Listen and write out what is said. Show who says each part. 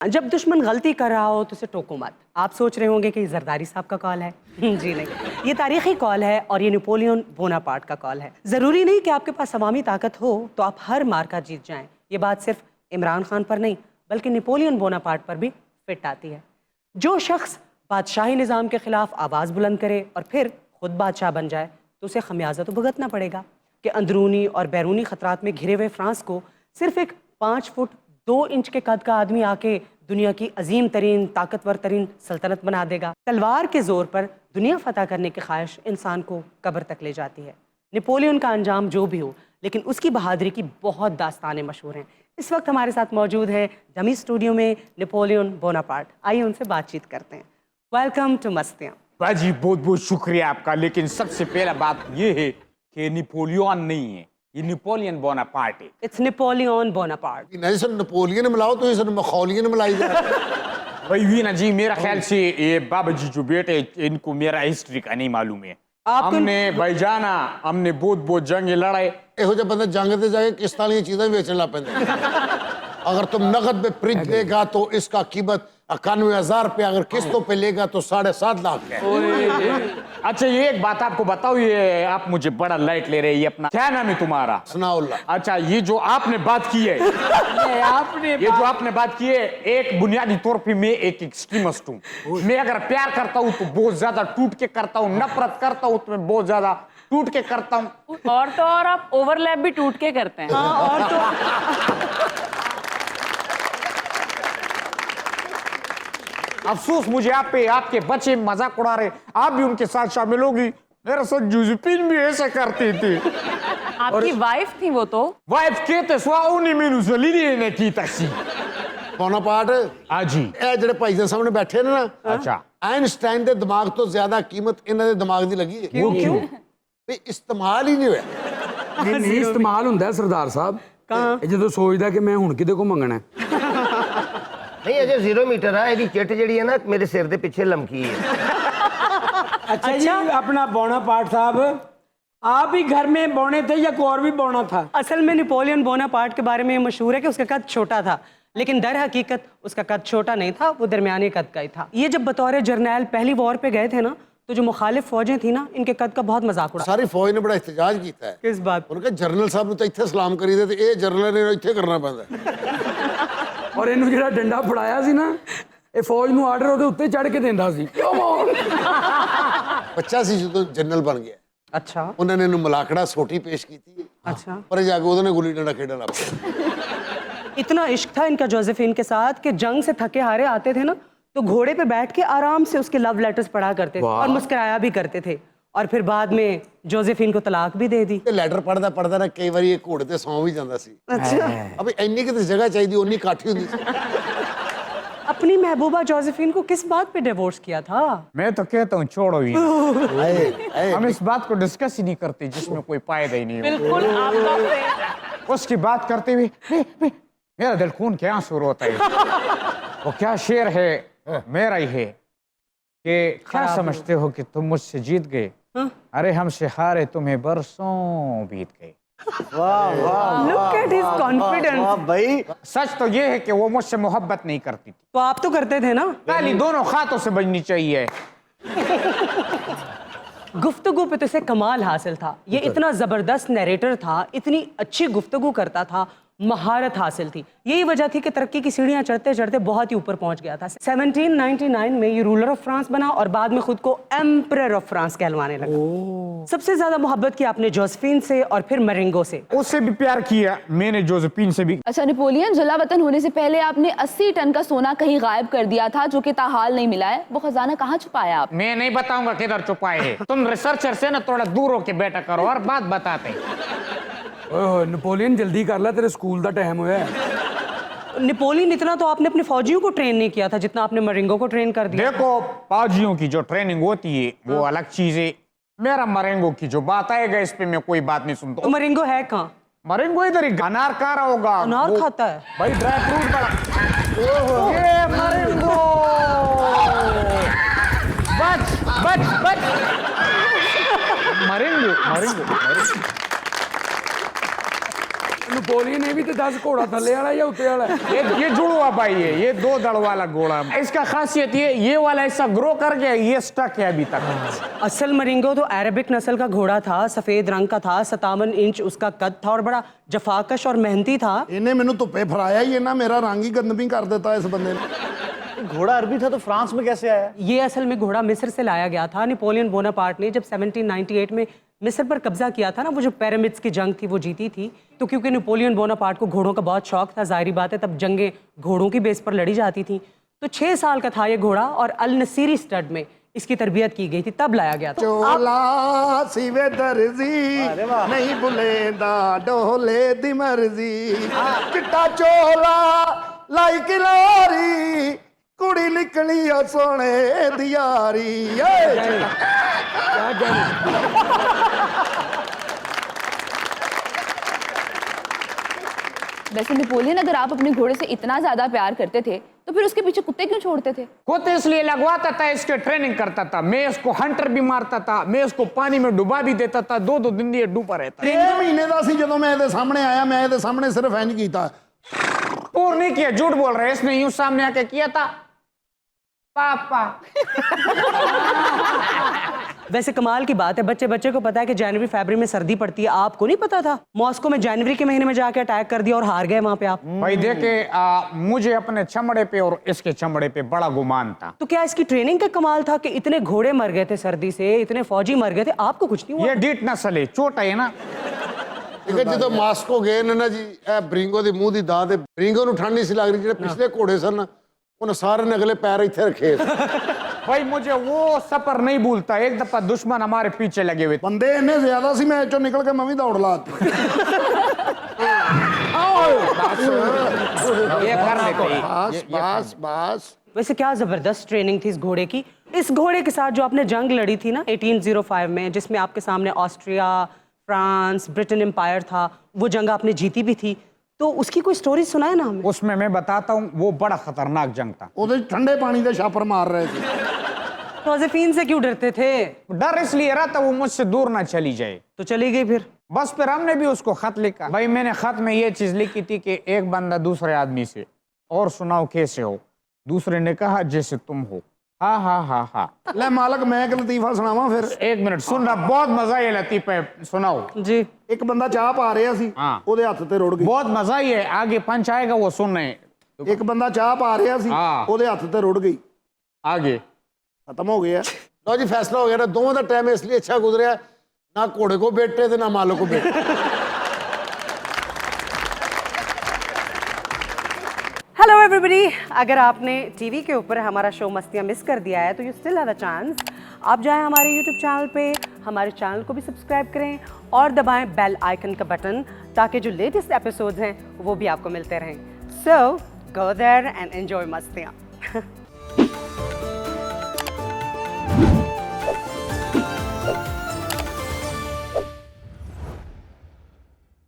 Speaker 1: जब दुश्मन गलती कर रहा हो तो उसे टोको मत। आप सोच रहे होंगे कि जरदारी साहब का कॉल है। जी नहीं, ये तारीखी कॉल है और ये नेपोलियन बोनापार्ट का कॉल है। ज़रूरी नहीं कि आपके पास अवामी ताकत हो तो आप हर मार्का जीत जाएं। ये बात सिर्फ इमरान खान पर नहीं बल्कि नेपोलियन बोनापार्ट पर भी फिट आती है। जो शख्स बादशाही निज़ाम के ख़िलाफ़ आवाज़ बुलंद करे और फिर खुद बादशाह बन जाए तो उसे खमियाजा तो भुगतना पड़ेगा कि अंदरूनी और बैरूनी ख़तरात में घिरे हुए फ्रांस को सिर्फ एक 5 फुट 2 इंच के कद का आदमी आके दुनिया की अजीम तरीन ताकतवर तरीन सल्तनत बना देगा। तलवार के जोर पर दुनिया फतह करने की ख्वाहिश इंसान को कब्र तक ले जाती है। नेपोलियन का अंजाम जो भी हो लेकिन उसकी बहादुरी की बहुत दास्तानें मशहूर हैं। इस वक्त हमारे साथ मौजूद है डमी स्टूडियो में नेपोलियन बोनापार्ट। आइए उनसे बातचीत करते हैं। Welcome to Mastiyaan.
Speaker 2: बाजी बहुत बहुत शुक्रिया आपका, लेकिन सबसे पहला बात ये है कि नेपोलियन नहीं है, ये नेपोलियन बोनापार्ट है।
Speaker 1: It's Napoleon Bonaparte.
Speaker 3: नहीं सर, नेपोलियन मिलाओ तो ये सर मखौलियन मिलाई जाए।
Speaker 2: भाई वीना जी, मेरा ख्याल से ये बाबा जी जो बेटे इनको मेरा हिस्ट्री का नहीं मालूम है। हमने भाईजाना हमने बहुत बहुत जंगे लड़ाए।
Speaker 3: ਇਹੋ ਜਿਹਾ ਬੰਦਾ जंग ते जाके किस्तां वाली चीजें बेचने लग पैंदा। अगर तुम नकद पे फ्रिज लेगा तो इसका कीमत 91,000 रुपया, अगर किस्तों पे लेगा तो 7.5 लाख है।
Speaker 2: अच्छा, ये एक बात आपको बताओ, ये आप मुझे बड़ा लाइट ले रहे हैं। ये अपना क्या नाम है तुम्हारा?
Speaker 3: सनाउल्लाह।
Speaker 2: अच्छा, ये जो आपने बात की है जो आपने बात की है, एक बुनियादी तौर पे मैं एक एक्सट्रीमिस्ट हूँ। मैं अगर प्यार करता हूँ तो बहुत ज्यादा टूट के करता हूँ, नफरत करता हूँ तो मैं बहुत ज्यादा टूट के करता हूँ।
Speaker 4: और तो और आप ओवरलैप भी टूट के करते हैं।
Speaker 1: हाँ, और तो
Speaker 2: अफसोस मुझे आप पे, आपके बच्चे मजाक उड़ा रहे, आप भी उनके साथ शामिल होगी। मेरा साथ जोसेफिन भी ऐसा करती थी।
Speaker 4: आपकी वाइफ थी वो तो।
Speaker 2: वाइफ कहते स्वाउनी मेनू जलीली ने की तसी।
Speaker 3: बोनापार्ट
Speaker 2: हाँ जी।
Speaker 3: ਇਹ ਜਿਹੜੇ ਭਾਈ ਦੇ ਸਾਹਮਣੇ ਬੈਠੇ ਨੇ ਨਾ,
Speaker 2: अच्छा,
Speaker 3: ਆਇਨਸਟਾਈਨ ਦੇ ਦਿਮਾਗ ਤੋਂ ਜ਼ਿਆਦਾ ਕੀਮਤ ਇਹਨਾਂ ਦੇ ਦਿਮਾਗ ਦੀ ਲੱਗੀ ਹੈ।
Speaker 2: वो क्यों?
Speaker 3: ਵੀ ਇਸਤੇਮਾਲ ਹੀ ਨਹੀਂ ਹੋਇਆ।
Speaker 5: ਨਹੀਂ ਇਸਤੇਮਾਲ ਹੁੰਦਾ ਹੈ ਸਰਦਾਰ ਸਾਹਿਬ। ਇਹ ਜਦੋਂ ਸੋਚਦਾ ਕਿ ਮੈਂ ਹੁਣ ਕਿਤੇ ਕੋ ਮੰਗਣਾ ਹੈ।
Speaker 6: नहीं अजय 0 मीटर है, ਇਹਦੀ चिट ਜਿਹੜੀ है ना मेरे सिर ਦੇ ਪਿੱਛੇ लमकी है।
Speaker 7: अच्छा जी, अपना बोनापार्ट साहब, आप ही घर में बोने थे या कोई और भी बोना था?
Speaker 1: असल में नेपोलियन बोनापार्ट के बारे में मशहूर है कि उसका कद छोटा था, लेकिन दर हकीकत उसका कद छोटा नहीं था, वो दरमियाने कद का ही था। ये जब बतौर जर्नैल पहली वॉर पे गए थे ना, तो जो मुखालिफ फौजें थी ना, इनके कद का बहुत मजाक उड़ा।
Speaker 3: ਸਾਰੀ ਫੌਜ ਨੇ ਬੜਾ ਇhtਜਾਜ ਕੀਤਾ ਹੈ।
Speaker 1: किस बात?
Speaker 3: ਉਹਨਾਂ ਕਹਾ ਜਰਨਲ ਸਾਹਿਬ ਨੂੰ ਤਾਂ ਇੱਥੇ ਸਲਾਮ ਕਰੀਦੇ ਤੇ ਇਹ ਜਰਨਲ ਨੇ ਇੱਥੇ ਕਰਨਾ ਪੈਂਦਾ।
Speaker 5: ਔਰ ਇਹਨੂੰ ਜਿਹੜਾ ਡੰਡਾ ਫੜਾਇਆ ਸੀ ਨਾ, ਇਹ ਫੌਜ ਨੂੰ ਆਰਡਰ ਉਹਦੇ ਉੱਤੇ ਚੜ ਕੇ ਦਿੰਦਾ ਸੀ।
Speaker 3: ਬੱਚਾ ਸੀ ਜਦੋਂ ਜਨਰਲ ਬਣ ਗਿਆ।
Speaker 1: अच्छा
Speaker 3: ਉਹਨਾਂ ਨੇ ਇਹਨੂੰ ਮਲਾਕੜਾ ਸੋਟੀ ਪੇਸ਼ ਕੀਤੀ।
Speaker 1: अच्छा।
Speaker 3: ਪਰ ਜਾ ਕੇ ਉਹਦੇ ਨੇ ਗੁੱਲੀ ਡੰਡਾ ਖੇਡਣ ਲੱਗ ਪਿਆ।
Speaker 1: इतना इश्क था इनका जोसेफिन के साथ कि जंग से थके हारे आते थे ना तो घोड़े पे बैठ के आराम से उसके लव लेटर्स पढ़ा करते थे और मुस्कुराया भी करते थे। और फिर बाद में जोसेफिन को तलाक भी दे दी।
Speaker 3: ਤੇ ਲੈਟਰ ਪੜਦਾ ਪੜਦਾ ਨਾ ਕਈ ਵਾਰੀ ਇਹ ਘੋੜੇ ਤੇ ਸੌਂ ਵੀ ਜਾਂਦਾ ਸੀ।
Speaker 1: अच्छा।
Speaker 3: ਅਬੇ ਇੰਨੀ ਕਿਤੇ ਜਗ੍ਹਾ ਚਾਹੀਦੀ, ਉਨੀ ਕਾਠੀ ਹੁੰਦੀ ਸੀ।
Speaker 1: अपनी महबूबा जोसेफिन को किस बात पे डिवोर्स किया था?
Speaker 2: मैं तो कहता हूँ छोड़ो ही।
Speaker 3: ਹਾਏ ਹਾਏ।
Speaker 2: हम इस बात को डिस्कस ही नहीं करते जिसमें कोई फायदा ही नहीं हो।
Speaker 4: बिल्कुल आपका फ्रेंड।
Speaker 2: उसकी बात करते हुए मेरा दिल खून के आंसू रोता है। वो क्या शेर है मेरा ही है कि क्या समझते हो कि तुम मुझसे जीत गए? अरे हमसे हारे तुम्हें बरसों बीत गए।
Speaker 1: Look at his confidence.
Speaker 6: भाई
Speaker 2: सच तो ये है कि वो मुझसे मोहब्बत नहीं करती थी,
Speaker 1: तो आप तो करते थे ना?
Speaker 2: खाली दोनों खातों से बजनी चाहिए।
Speaker 1: गुफ्तगू पे तो इसे कमाल हासिल था। ये इतना जबरदस्त नरेटर था, इतनी अच्छी गुफ्तगू करता था, महारत हासिल थी। यही वजह थी कि तरक्की की सीढ़ियां चढ़ते चढ़ते बहुत ही ऊपर पहुंच गया था। 1799 में ये रूलर ऑफ फ्रांस बना और बाद में खुद को एम्परर ऑफ फ्रांस कहलवाने लगा। सबसे ज्यादा मोहब्बत की आपने जोसेफिन से और फिर मरिंगो से।
Speaker 2: उससे भी प्यार किया मैंने, जोसेफिन से भी।
Speaker 8: अच्छा, नेपोलियन जलावतन होने से पहले आपने 80 टन का सोना कहीं गायब कर दिया था जो कि ताहाल नहीं मिला है। वो खजाना कहाँ छुपाया आप?
Speaker 2: मैं नहीं बताऊंगा किधर छुपाए है। तुम रिसर्चर से ना थोड़ा दूर होके बैठा करो और बात बताते।
Speaker 5: ਓਏ ਨੇਪੋਲੀਅਨ ਜਲਦੀ ਕਰ ਲੈ, ਤੇਰੇ ਸਕੂਲ ਦਾ ਟਾਈਮ ਹੋਇਆ ਹੈ।
Speaker 1: नेपोलियन इतना तो आपने अपने फौजियों को ट्रेन नहीं किया था जितना आपने मरिंगो को ट्रेन कर दिया।
Speaker 2: देखो, फौजियों की जो ट्रेनिंग होती है वो अलग चीज है। मेरा मरेंगो की जो बात आएगा इस पे मैं कोई बात नहीं सुनता।
Speaker 1: तो मरिंगो है कहाँ?
Speaker 2: मरेंगो इधर ही अनार खा रहा होगा।
Speaker 1: अनार
Speaker 2: वो-
Speaker 1: खाता है?
Speaker 2: भाई ड्राई फ्रूट बड़ा। ये मरेंगो बच बच बच। मरेंगो मरेंगो मरेंगो।
Speaker 5: नेपोलियन ने भी तो 10 घोड़ा थले वाला या उत्ते वाला
Speaker 2: ये जुड़वा भाई है, ये 2 दड़ वाला घोड़ा। इसका खासियत ये वाला ऐसा ग्रो कर गया, ये स्टक है अभी तक।
Speaker 1: असल मरिंगो तो अरेबिक नस्ल का घोड़ा था, सफेद रंग का था, 57 इंच उसका कद था और बड़ा जफाकश और मेहनती था।
Speaker 3: इन्हें मैंने धुप्पे फराया ही है ना, मेरा रंग ही गंदमी कर देता है इस बंदे ने।
Speaker 9: घोड़ा अरबी था तो फ्रांस में कैसे आया?
Speaker 1: ये असल में घोड़ा मिस्र से लाया गया था। नेपोलियन बोनापार्ट ने जब 1798 में मिस्र पर कब्जा किया था ना, वो जो पिरामिड्स की जंग थी वो जीती थी, तो क्योंकि नेपोलियन बोनापार्ट को घोड़ों का बहुत शौक था, जाहिर बात है तब जंगें घोड़ों की बेस पर लड़ी जाती थी। तो 6 साल का था ये घोड़ा और अल नसीरी स्टड में इसकी तरबियत की गई थी, तब लाया गया था।
Speaker 3: चोला सिवे दर्जी नहीं बुलेंदा डोले दी मर्जी, चिट्टा चोला लाई किलारी कुड़ी निकली ओ सोने दियारी।
Speaker 8: वैसे नेपोलियन, अगर आप अपने घोड़े से इतना ज्यादा प्यार करते थे तो फिर उसके पीछे कुत्ते क्यों छोड़ते थे?
Speaker 2: कुत्ते इसलिए लगवाता था, इसके ट्रेनिंग करता था, मैं इसको हंटर भी मारता था, मैं इसको पानी में डुबा भी देता था, 2-2 दिन ये डूबा रहता।
Speaker 3: 3 महीने का सी जदों मैं ਇਹਦੇ सामने आया, मैं ਇਹਦੇ सामने सिर्फ इंज कीता।
Speaker 2: पूर नहीं किया, झूठ बोल रहे, इसने यूं सामने आके किया था पापा।
Speaker 1: वैसे कमाल की बात है, बच्चे बच्चे को पता है कि जनवरी फरवरी में सर्दी पड़ती है, आपको नहीं पता था? मॉस्को में जनवरी के महीने में जाके अटैक कर दिया और हार गए वहां पे आप।
Speaker 2: भाई देखे, मुझे अपने चमड़े पे और इसके चमड़े पे बड़ा गुमान था।
Speaker 1: तो क्या इसकी ट्रेनिंग का कमाल था कि इतने घोड़े मर गए थे सर्दी से, इतने फौजी मर गए थे, आपको कुछ नहीं हुआ?
Speaker 2: ये डीट नस्ल है, चोट है ना।
Speaker 3: जो मास्को गए ने ना जी, ब्रिंगो दी मुंह दी दाद, ब्रिंगो ਨੂੰ ਠੰਡ ਨਹੀਂ ਸੀ ਲੱਗ ਰਹੀ, ਜਿਹੜੇ ਪਿਛਲੇ ਘੋੜੇ ਸਨ ਉਹਨੇ ਸਾਰੇ ਨੇ अगले पैर ਇੱਥੇ रखे।
Speaker 2: भाई मुझे वो सफर नहीं भूलता, एक दफा दुश्मन हमारे पीछे लगे हुए थे।
Speaker 3: बंदे इन्ने ज्यादा सी, मैं चो निकल के मैं भी दौड़ लाती।
Speaker 2: ये कर देते हैं।
Speaker 3: बस बस बस।
Speaker 1: वैसे क्या जबरदस्त ट्रेनिंग थी इस घोड़े की। इस घोड़े के साथ जो आपने जंग लड़ी थी ना 1805 में, जिसमें आपके सामने ऑस्ट्रिया, फ्रांस, ब्रिटेन एम्पायर था, वो जंग आपने जीती भी थी, तो उसकी कोई स्टोरी सुनाए ना हमें।
Speaker 2: उसमें मैं बताता हूँ, वो बड़ा खतरनाक जंग था।
Speaker 3: ਉਹਦੇ ठंडे पानी ਦੇ छापर मार रहे थे।
Speaker 1: जोसेफीन से क्यों डरते थे?
Speaker 2: डर इसलिए रहा था वो मुझसे दूर ना चली जाए।
Speaker 1: तो चली गई फिर?
Speaker 2: बस फिर हमने भी उसको खत लिखा। भाई मैंने खत में ये चीज लिखी थी कि एक बंदा दूसरे आदमी से, और सुनाओ कैसे हो? दूसरे ने कहा जैसे तुम हो। हाँ हाँ हाँ हाँ।
Speaker 3: ले मालक मैं एक लतीफा सुनावा फिर।
Speaker 2: 1 मिनट सुन रहा, बहुत मजा ये लतीफा है, सुनाओ
Speaker 1: जी।
Speaker 3: एक बंदा चाह पा ਰਿਹਾ ਸੀ, ਉਹਦੇ ਹੱਥ ਤੇ ਰੁੜ ਗਈ।
Speaker 2: बहुत मजा ही है, आगे पंच आएगा वो सुन रहे हैं।
Speaker 3: एक बंदा चाह पा ਰਿਹਾ ਸੀ, ਉਹਦੇ ਹੱਥ ਤੇ ਰੁੜ ਗਈ।
Speaker 2: आगे
Speaker 3: खत्म हो गया। लो जी फैसला हो गया ना, दोनों का टाइम इसलिए अच्छा गुजरा, ना घोड़े को बेटे थे ना मालो को बेटे।
Speaker 1: हेलो एवरीबॉडी, अगर आपने टीवी के ऊपर हमारा शो मस्तियाँ मिस कर दिया है तो you still have a chance. आप जाएं हमारे यूट्यूब चैनल पे, हमारे चैनल को भी सब्सक्राइब करें और दबाएं बेल आइकन का बटन, ताकि जो लेटेस्ट एपिसोड्स हैं वो भी आपको मिलते रहें। सो गो देयर एंड एंजॉय मस्तियाँ।